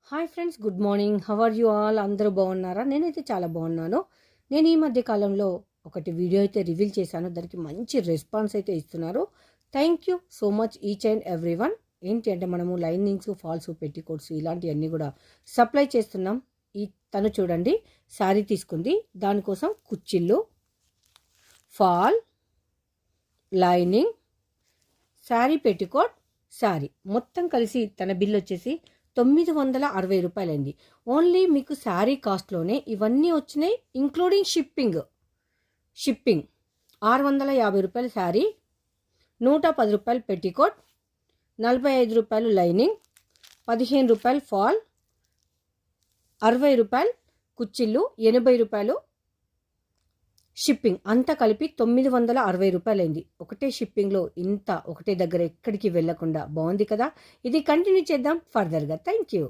Hi friends, good morning. How are you all? అందరూ బాగున్నారా? నేనైతే చాలా బాగున్నాను. నేను ఈ మధ్య కాలంలో ఒకటి వీడియో అయితే రివీల్ చేశాను. దానికి మంచి రెస్పాన్స్ అయితే ఇస్తున్నారు. Thank you so much each and every one. ఏంటి అంటే మనము లైనింగ్స్, ఫాల్స్, పెట్టికోట్స్ ఇలాంటివన్నీ కూడా సప్లై చేస్తున్నాం. తను చూడండి, శారీ తీసుకుంది. దానికోసం కుచ్చిళ్ళు, fall, lining, sari, petticoat, sari మొత్తం కలిసి తన బిల్ వచ్చేసి 960 రూపాయలైంది. ఓన్లీ మీకు శారీ కాస్ట్లోనే ఇవన్నీ వచ్చినాయి, ఇంక్లూడింగ్ షిప్పింగ్ 650 రూపాయలు శారీ, 110 రూపాయలు పెట్టికోట్, 45 రూపాయలు లైనింగ్, 15 రూపాయలు ఫాల్, 60 రూపాయలు కుచ్చిళ్ళు, 80 రూపాయలు షిప్పింగ్. అంతా కలిపి 960 రూపాయలైంది. ఒకటే షిప్పింగ్లో ఇంత ఒకటే దగ్గర ఎక్కడికి వెళ్ళకుండా. బాగుంది కదా? ఇది కంటిన్యూ చేద్దాం ఫర్దర్గా. Thank you.